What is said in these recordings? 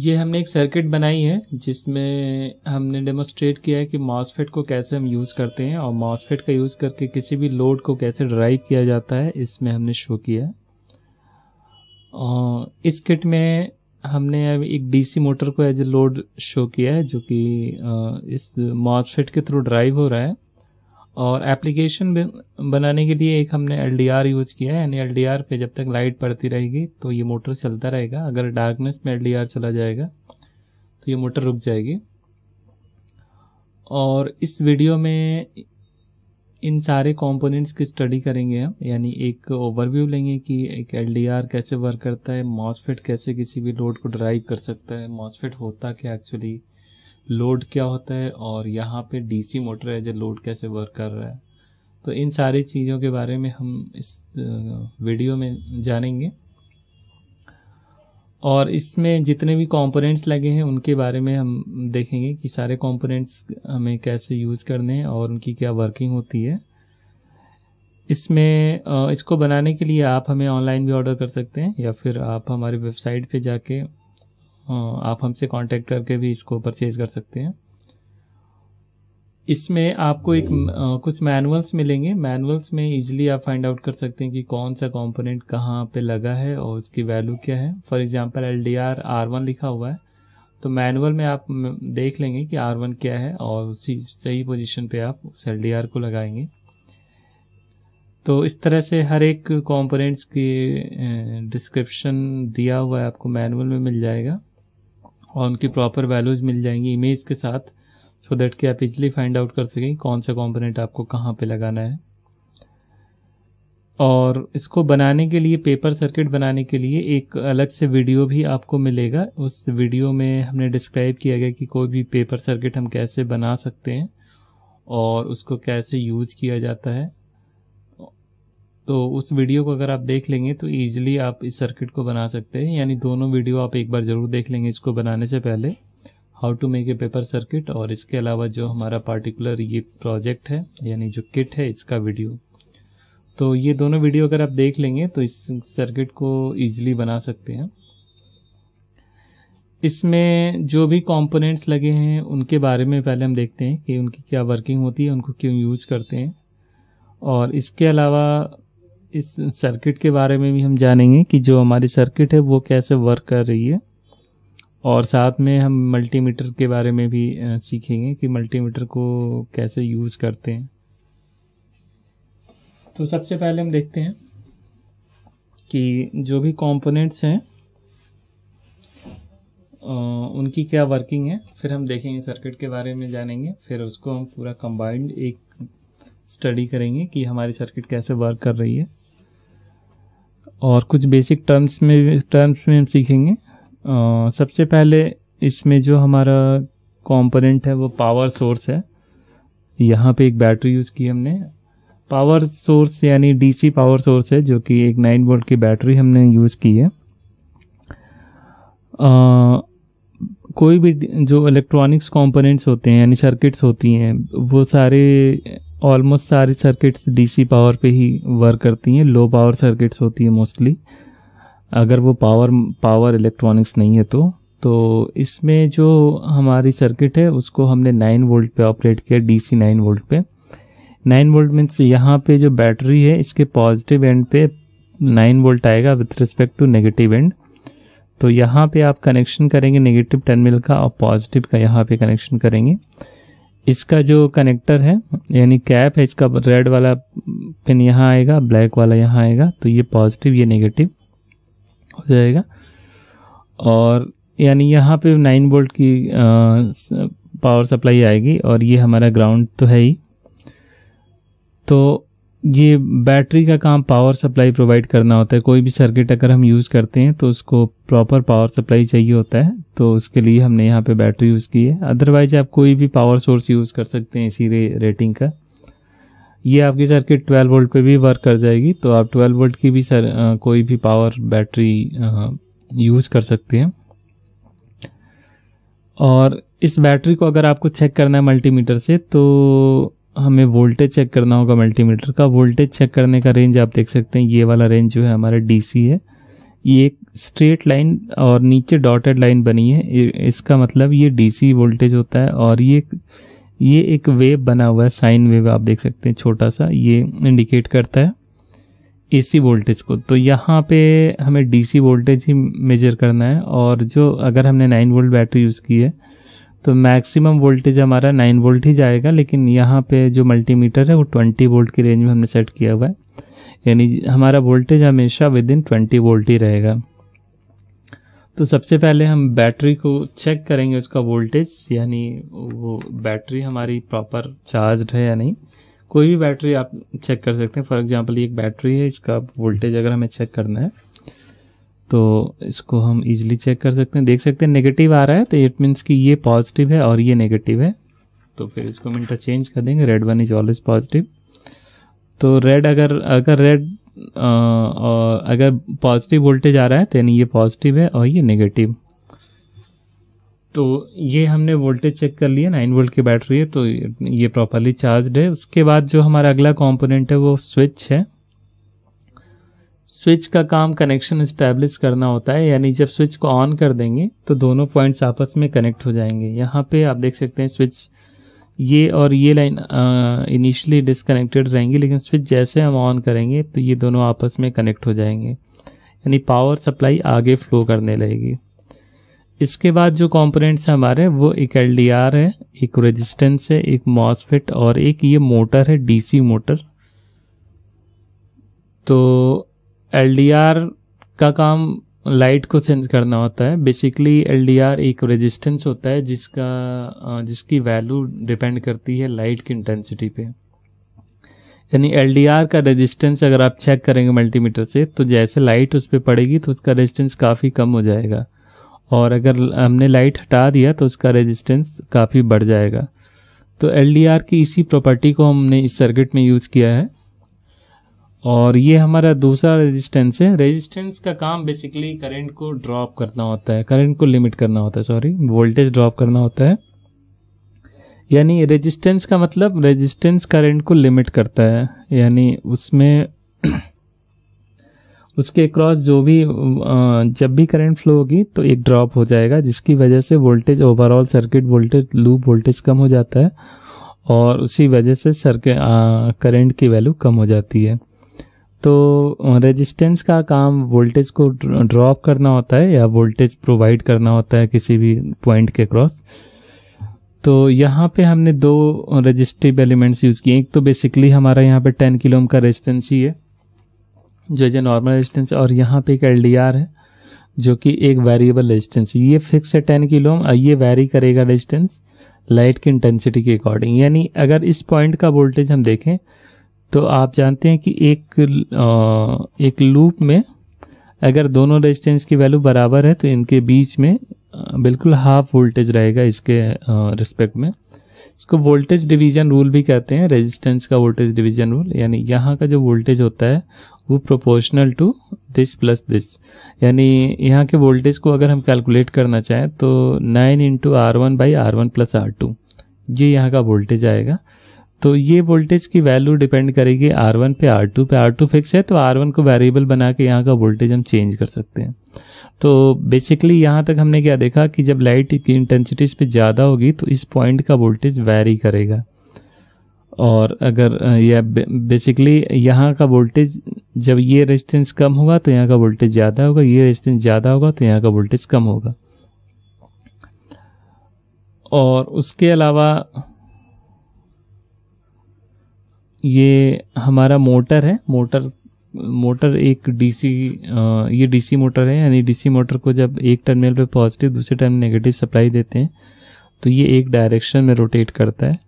ये हमने एक सर्किट बनाई है जिसमें हमने डेमोस्ट्रेट किया है कि मॉसफेट को कैसे हम यूज़ करते हैं और मॉसफेट का यूज़ करके किसी भी लोड को कैसे ड्राइव किया जाता है, इसमें हमने शो किया है। और इस किट में हमने अब एक डीसी मोटर को एज ए लोड शो किया है जो कि इस मॉसफेट के थ्रू ड्राइव हो रहा है। और एप्लीकेशन बनाने के लिए एक हमने एलडीआर यूज़ किया है, यानी एलडीआर पे जब तक लाइट पड़ती रहेगी तो ये मोटर चलता रहेगा। अगर डार्कनेस में एलडीआर चला जाएगा तो ये मोटर रुक जाएगी। और इस वीडियो में इन सारे कंपोनेंट्स की स्टडी करेंगे हम, यानी एक ओवरव्यू लेंगे कि एक एलडीआर कैसे वर्क करता है, मॉसफेट कैसे किसी भी लोड को ड्राइव कर सकता है, मॉसफेट होता क्या एक्चुअली, लोड क्या होता है, और यहाँ पे DC motor as a load कैसे वर्क कर रहा है। तो इन सारी चीज़ों के बारे में हम इस वीडियो में जानेंगे। और इसमें जितने भी कंपोनेंट्स लगे हैं उनके बारे में हम देखेंगे कि सारे कंपोनेंट्स हमें कैसे यूज़ करने हैं और उनकी क्या वर्किंग होती है। इसमें इसको बनाने के लिए आप हमें ऑनलाइन भी ऑर्डर कर सकते हैं या फिर आप हमारी वेबसाइट पे जाके आप हमसे कांटेक्ट करके भी इसको परचेज कर सकते हैं। इसमें आपको एक कुछ मैनुअल्स मिलेंगे। मैनुअल्स में इजीली आप फाइंड आउट कर सकते हैं कि कौन सा कंपोनेंट कहाँ पे लगा है और उसकी वैल्यू क्या है। फॉर एग्जांपल एलडीआर R1 लिखा हुआ है तो मैनुअल में आप देख लेंगे कि R1 क्या है और उसी सही पोजीशन पे आप उस एलडीआर को लगाएंगे। तो इस तरह से हर एक कंपोनेंट्स की डिस्क्रिप्शन दिया हुआ है, आपको मैनुअल में मिल जाएगा और उनकी प्रॉपर वैल्यूज मिल जाएंगी इमेज के साथ, सो दैट कि आप इजीली फाइंड आउट कर सकें कौन सा कंपोनेंट आपको कहाँ पे लगाना है। और इसको बनाने के लिए, पेपर सर्किट बनाने के लिए एक अलग से वीडियो भी आपको मिलेगा। उस वीडियो में हमने डिस्क्राइब किया गया कि कोई भी पेपर सर्किट हम कैसे बना सकते हैं और उसको कैसे यूज किया जाता है। तो उस वीडियो को अगर आप देख लेंगे तो ईजिली आप इस सर्किट को बना सकते हैं। यानी दोनों वीडियो आप एक बार ज़रूर देख लेंगे इसको बनाने से पहले, how to make a paper circuit, और इसके अलावा जो हमारा पार्टिकुलर ये प्रोजेक्ट है यानी जो किट है इसका वीडियो। तो ये दोनों वीडियो अगर आप देख लेंगे तो इस सर्किट को ईजिली बना सकते हैं। इसमें जो भी कंपोनेंट्स लगे हैं उनके बारे में पहले हम देखते हैं कि उनकी क्या वर्किंग होती है, उनको क्यों यूज करते हैं। और इसके अलावा इस सर्किट के बारे में भी हम जानेंगे कि जो हमारी सर्किट है वो कैसे वर्क कर रही है। और साथ में हम मल्टीमीटर के बारे में भी सीखेंगे कि मल्टीमीटर को कैसे यूज़ करते हैं। तो सबसे पहले हम देखते हैं कि जो भी कंपोनेंट्स हैं उनकी क्या वर्किंग है, फिर हम देखेंगे सर्किट के बारे में जानेंगे, फिर उसको हम पूरा कंबाइंड एक स्टडी करेंगे कि हमारी सर्किट कैसे वर्क कर रही है। और कुछ बेसिक टर्म्स में हम सीखेंगे। सबसे पहले इसमें जो हमारा कंपोनेंट है वो पावर सोर्स है। यहाँ पे एक बैटरी यूज़ की हमने, पावर सोर्स यानी डीसी पावर सोर्स है जो कि एक 9 वोल्ट की बैटरी हमने यूज़ की है। कोई भी जो इलेक्ट्रॉनिक्स कंपोनेंट्स होते हैं यानी सर्किट्स होती हैं वो सारे ऑलमोस्ट सारी सर्किट्स डीसी पावर पे ही वर्क करती हैं। लो पावर सर्किट्स होती है मोस्टली, अगर वो पावर इलेक्ट्रॉनिक्स नहीं है तो इसमें जो हमारी सर्किट है उसको हमने 9 वोल्ट पे ऑपरेट किया, डीसी 9 वोल्ट पे। 9 वोल्ट मीन्स यहाँ पे जो बैटरी है इसके पॉजिटिव एंड पे 9 वोल्ट आएगा with respect to negative end. तो यहाँ पे आप कनेक्शन करेंगे नेगेटिव टर्मिनल का और पॉजिटिव का यहाँ पे कनेक्शन करेंगे। इसका जो कनेक्टर है यानी कैप है, इसका रेड वाला पिन यहाँ आएगा, ब्लैक वाला यहाँ आएगा, तो ये पॉजिटिव ये नेगेटिव हो जाएगा। और यानी यहाँ पे 9 वोल्ट की पावर सप्लाई आएगी और ये हमारा ग्राउंड तो है ही। तो ये बैटरी का काम पावर सप्लाई प्रोवाइड करना होता है। कोई भी सर्किट अगर हम यूज़ करते हैं तो उसको प्रॉपर पावर सप्लाई चाहिए होता है, तो उसके लिए हमने यहाँ पे बैटरी यूज़ की है। अदरवाइज आप कोई भी पावर सोर्स यूज़ कर सकते हैं इसी रेटिंग का। ये आपकी सर्किट 12 वोल्ट पे भी वर्क कर जाएगी, तो आप 12 वोल्ट की भी कोई भी पावर बैटरी यूज़ कर सकते हैं। और इस बैटरी को अगर आपको चेक करना है मल्टीमीटर से तो हमें वोल्टेज चेक करना होगा मल्टीमीटर का। वोल्टेज चेक करने का रेंज आप देख सकते हैं, ये वाला रेंज जो है हमारा डीसी है। ये एक स्ट्रेट लाइन और नीचे डॉटेड लाइन बनी है, इसका मतलब ये डीसी वोल्टेज होता है। और ये एक वेव बना हुआ है, साइन वेव आप देख सकते हैं छोटा सा, ये इंडिकेट करता है एसी वोल्टेज को। तो यहाँ पे हमें डीसी वोल्टेज ही मेजर करना है। और जो अगर हमने 9 वोल्ट बैटरी यूज़ की है तो मैक्सिमम वोल्टेज हमारा 9 वोल्ट ही जाएगा, लेकिन यहाँ पे जो मल्टीमीटर है वो 20 वोल्ट की रेंज में हमने सेट किया हुआ है, यानी हमारा वोल्टेज हमेशा विद इन 20 वोल्ट ही रहेगा। तो सबसे पहले हम बैटरी को चेक करेंगे उसका वोल्टेज, यानी वो बैटरी हमारी प्रॉपर चार्ज है या नहीं। कोई भी बैटरी आप चेक कर सकते हैं। फॉर एग्जांपल ये एक बैटरी है, इसका वोल्टेज अगर हमें चेक करना है तो इसको हम इजीली चेक कर सकते हैं। देख सकते हैं नेगेटिव आ रहा है, तो इट मीन्स कि ये पॉजिटिव है और ये नेगेटिव है। तो फिर इसको हम इंटरचेंज कर देंगे, red one is always positive. तो रेड अगर पॉजिटिव वोल्टेज आ रहा है तो यानी ये पॉजिटिव है और ये नेगेटिव। तो ये हमने वोल्टेज चेक कर लिया, 9 वोल्ट की बैटरी है तो ये प्रॉपरली चार्ज्ड है। उसके बाद जो हमारा अगला कंपोनेंट है वो स्विच है। स्विच का काम कनेक्शन इस्टेब्लिश करना होता है, यानी जब स्विच को ऑन कर देंगे तो दोनों पॉइंट्स आपस में कनेक्ट हो जाएंगे। यहाँ पे आप देख सकते हैं स्विच ये और ये लाइन इनिशियली डिसकनेक्टेड रहेंगी, लेकिन स्विच जैसे हम ऑन करेंगे तो ये दोनों आपस में कनेक्ट हो जाएंगे, यानी पावर सप्लाई आगे फ्लो करने लगेगी। इसके बाद जो कंपोनेंट्स हैं हमारे वो एक एलडीआर है, एक रेजिस्टेंस है, एक मॉसफेट और एक ये मोटर है, डीसी मोटर। तो एलडीआर का काम लाइट को सेंस करना होता है। बेसिकली एलडीआर एक रेजिस्टेंस होता है जिसकी वैल्यू डिपेंड करती है लाइट की इंटेंसिटी पे। यानी एलडीआर का रेजिस्टेंस अगर आप चेक करेंगे मल्टीमीटर से तो जैसे लाइट उस पर पड़ेगी तो उसका रेजिस्टेंस काफ़ी कम हो जाएगा, और अगर हमने लाइट हटा दिया तो उसका रेजिस्टेंस काफ़ी बढ़ जाएगा। तो एलडीआर की इसी प्रॉपर्टी को हमने इस सर्किट में यूज़ किया है। और ये हमारा दूसरा रेजिस्टेंस है। रेजिस्टेंस का काम बेसिकली करंट को ड्रॉप करना होता है, करंट को लिमिट करना होता है, सॉरी वोल्टेज ड्रॉप करना होता है। यानी रेजिस्टेंस का मतलब रेजिस्टेंस करंट को लिमिट करता है, यानी उसमें उसके क्रॉस जो भी जब भी करंट फ्लो होगी तो एक ड्रॉप हो जाएगा, जिसकी वजह से voltage overall circuit voltage loop voltage कम हो जाता है और उसी वजह से सर्किट करंट की वैल्यू कम हो जाती है। तो रेजिस्टेंस का काम वोल्टेज को ड्रॉप करना होता है या वोल्टेज प्रोवाइड करना होता है किसी भी पॉइंट के क्रॉस। तो यहाँ पे हमने दो रेजिस्टिव एलिमेंट्स यूज़ किए। एक तो बेसिकली हमारा यहाँ पे 10 किलो ओम का रेजिस्टेंस ही है जो है नॉर्मल रेजिस्टेंस, और यहाँ पे एक एलडीआर है जो कि एक वेरिएबल रेजिस्टेंस है। ये फिक्स है 10 किलो ओम, ये वेरी करेगा रेजिस्टेंस लाइट की इंटेंसिटी के अकॉर्डिंग। यानी अगर इस पॉइंट का वोल्टेज हम देखें तो आप जानते हैं कि एक लूप में अगर दोनों रेजिस्टेंस की वैल्यू बराबर है तो इनके बीच में बिल्कुल हाफ वोल्टेज रहेगा इसके रिस्पेक्ट में। इसको वोल्टेज डिवीजन रूल भी कहते हैं, रेजिस्टेंस का वोल्टेज डिवीजन रूल। यानी यहाँ का जो वोल्टेज होता है वो proportional to this plus this, यानी यहाँ के वोल्टेज को अगर हम कैलकुलेट करना चाहें तो 9 into R1 by R1 plus R2 ये यहाँ का वोल्टेज आएगा। तो ये वोल्टेज की वैल्यू डिपेंड करेगी R1 पे R2 पे। R2 फिक्स है तो R1 को वेरिएबल बना के यहाँ का वोल्टेज हम चेंज कर सकते हैं। तो बेसिकली यहाँ तक हमने क्या देखा कि जब लाइट की इंटेंसिटी इस पे ज़्यादा होगी तो इस पॉइंट का वोल्टेज वैरी करेगा, और अगर यह बेसिकली यहाँ का वोल्टेज जब ये रेजिस्टेंस कम होगा तो यहाँ का वोल्टेज ज़्यादा होगा, ये रेजिस्टेंस ज़्यादा होगा तो यहाँ का वोल्टेज कम होगा। और उसके अलावा ये हमारा मोटर है। मोटर एक ये डीसी मोटर है, यानी डीसी मोटर को जब एक टर्मिनल पे पॉजिटिव दूसरे टर्मिनल नेगेटिव सप्लाई देते हैं तो ये एक डायरेक्शन में रोटेट करता है,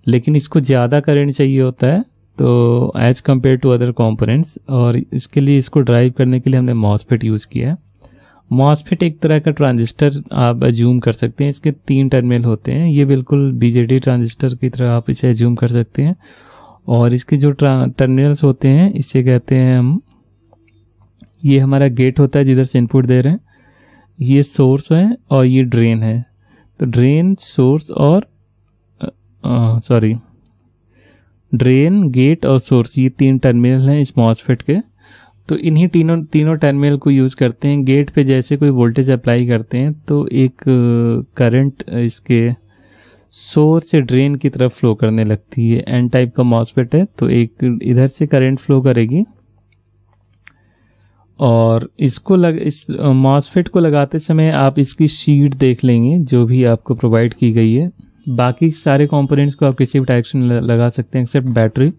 लेकिन इसको ज़्यादा करंट चाहिए होता है तो as compare to other components, और इसके लिए इसको ड्राइव करने के लिए हमने मॉसफेट यूज़ किया है। मॉसफेट एक तरह का ट्रांजिस्टर आप अज्यूम कर सकते हैं, इसके 3 टर्मिनल होते हैं। ये बिल्कुल बीजेटी ट्रांजिस्टर की तरह आप इसे अज्यूम कर सकते हैं, और इसके जो टर्मिनल्स होते हैं इसे कहते हैं हम, ये हमारा गेट होता है जिधर से इनपुट दे रहे हैं, ये सोर्स है और ये ड्रेन है। तो ड्रेन, सोर्स और ड्रेन, गेट और सोर्स, ये 3 टर्मिनल हैं इस मॉसफेट के। तो इन्हीं तीनों टर्मिनल को यूज़ करते हैं। गेट पे जैसे कोई वोल्टेज अप्लाई करते हैं तो एक करंट इसके सोर्स से ड्रेन की तरफ फ्लो करने लगती है। एन टाइप का मॉसफेट है, तो एक इधर से करंट फ्लो करेगी और इस मॉसफेट को लगाते समय आप इसकी शीट देख लेंगे जो भी आपको प्रोवाइड की गई है। बाकी सारे कंपोनेंट्स को आप किसी भी डायरेक्शन लगा सकते हैं एक्सेप्ट बैटरी,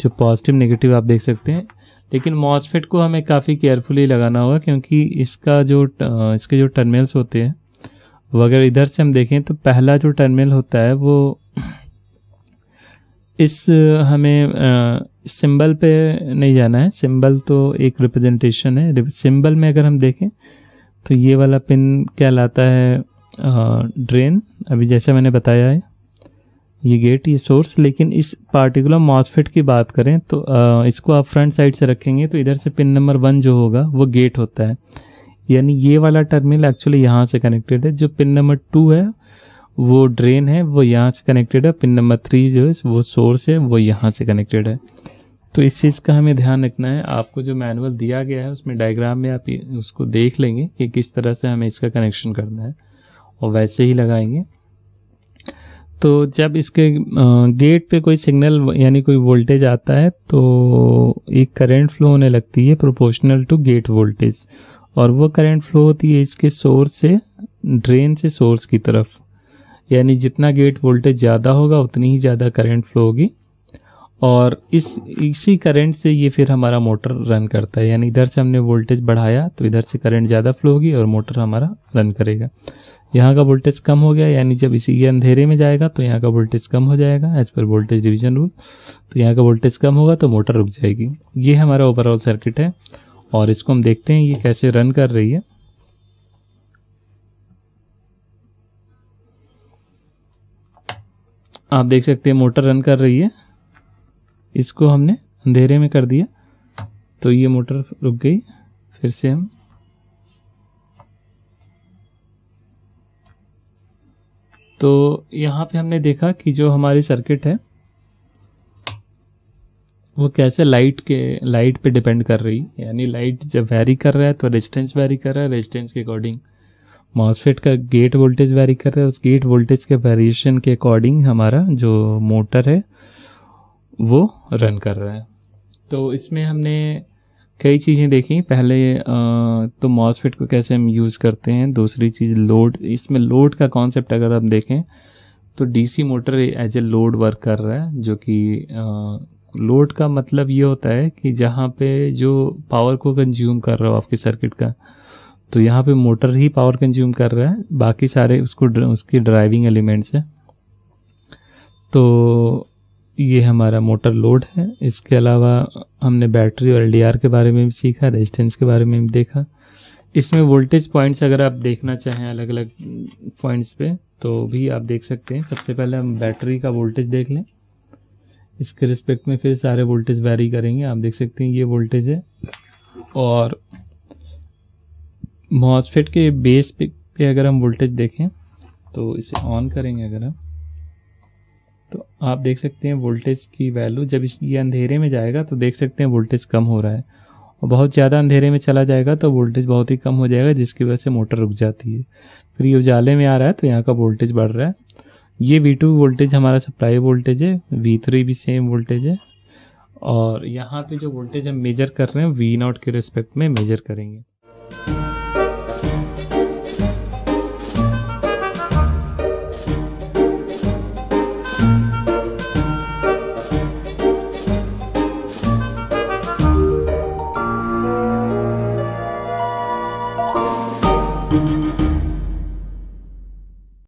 जो पॉजिटिव नेगेटिव आप देख सकते हैं। लेकिन मॉसफेट को हमें काफ़ी केयरफुली लगाना होगा, क्योंकि इसके जो टर्मिनल्स होते हैं वो अगर इधर से हम देखें तो पहला जो टर्मिनल होता है वो हमें सिंबल पे नहीं जाना है। सिंबल तो एक रिप्रेजेंटेशन है। सिंबल में अगर हम देखें तो ये वाला पिन कहलाता है ड्रेन। अभी जैसे मैंने बताया है ये गेट, ये सोर्स। लेकिन इस पार्टिकुलर मॉसफेट की बात करें तो इसको आप फ्रंट साइड से रखेंगे तो इधर से पिन नंबर 1 जो होगा वो गेट होता है, यानी ये वाला टर्मिनल एक्चुअली यहाँ से कनेक्टेड है। जो पिन नंबर 2 है वो ड्रेन है, वो यहाँ से कनेक्टेड है। पिन नंबर 3 जो है वो सोर्स है, वो यहाँ से कनेक्टेड है। तो इस चीज़ का हमें ध्यान रखना है। आपको जो मैनुअल दिया गया है उसमें डायग्राम में आप उसको देख लेंगे कि किस तरह से हमें इसका कनेक्शन करना है और वैसे ही लगाएंगे। तो जब इसके गेट पे कोई सिग्नल यानी कोई वोल्टेज आता है तो एक करंट फ्लो होने लगती है प्रोपोर्शनल टू गेट वोल्टेज, और वो करंट फ्लो होती है इसके सोर्स से ड्रेन से सोर्स की तरफ। यानी जितना गेट वोल्टेज ज़्यादा होगा उतनी ही ज़्यादा करंट फ्लो होगी, और इसी करंट से ये फिर हमारा मोटर रन करता है। यानी इधर से हमने वोल्टेज बढ़ाया तो इधर से करंट ज़्यादा फ्लो होगी और मोटर हमारा रन करेगा। यहाँ का वोल्टेज कम हो गया, यानी जब इसी अंधेरे में जाएगा तो यहाँ का वोल्टेज कम हो जाएगा as per voltage division rule. तो यहाँ का वोल्टेज कम होगा तो मोटर रुक जाएगी। ये हमारा ओवरऑल सर्किट है और इसको हम देखते हैं ये कैसे रन कर रही है। आप देख सकते हैं मोटर रन कर रही है। इसको हमने अंधेरे में कर दिया तो ये मोटर रुक गई। फिर से हम तो यहाँ पे हमने देखा कि जो हमारी सर्किट है वो कैसे लाइट पे डिपेंड कर रही है। यानी लाइट जब वेरी कर रहा है तो रेजिस्टेंस वेरी कर रहा है, रेजिस्टेंस के अकॉर्डिंग मॉसफेट का गेट वोल्टेज वेरी कर रहा है, उस गेट वोल्टेज के वेरिएशन के अकॉर्डिंग हमारा जो मोटर है वो रन कर रहा है। तो इसमें हमने कई चीज़ें देखी। पहले तो मॉसफेट को कैसे हम यूज़ करते हैं। दूसरी चीज़ लोड, इसमें लोड का कॉन्सेप्ट अगर हम देखें तो DC motor as a load work कर रहा है, जो कि लोड का मतलब ये होता है कि जहाँ पे जो पावर को कंज्यूम कर रहा हो आपके सर्किट का, तो यहाँ पे मोटर ही पावर कंज्यूम कर रहा है, बाकी सारे उसकी ड्राइविंग एलिमेंट्स हैं। तो ये हमारा मोटर लोड है। इसके अलावा हमने बैटरी और एलडीआर के बारे में भी सीखा, रेजिस्टेंस के बारे में भी देखा। इसमें वोल्टेज पॉइंट्स अगर आप देखना चाहें अलग अलग पॉइंट्स पे तो भी आप देख सकते हैं। सबसे पहले हम बैटरी का वोल्टेज देख लें। इसके रिस्पेक्ट में फिर सारे वोल्टेज वैरी करेंगे। आप देख सकते हैं ये वोल्टेज है, और मॉसफेट के बेस पे अगर हम वोल्टेज देखें तो इसे ऑन करेंगे अगर हम, तो आप देख सकते हैं वोल्टेज की वैल्यू जब ये अंधेरे में जाएगा तो देख सकते हैं वोल्टेज कम हो रहा है, और बहुत ज़्यादा अंधेरे में चला जाएगा तो वोल्टेज बहुत ही कम हो जाएगा, जिसकी वजह से मोटर रुक जाती है। फिर ये उजाले में आ रहा है तो यहाँ का वोल्टेज बढ़ रहा है। ये V2 वोल्टेज हमारा सप्लाई वोल्टेज है, V3 भी सेम वोल्टेज है, और यहाँ पे जो वोल्टेज हम मेजर कर रहे हैं V0 के रिस्पेक्ट में मेजर करेंगे।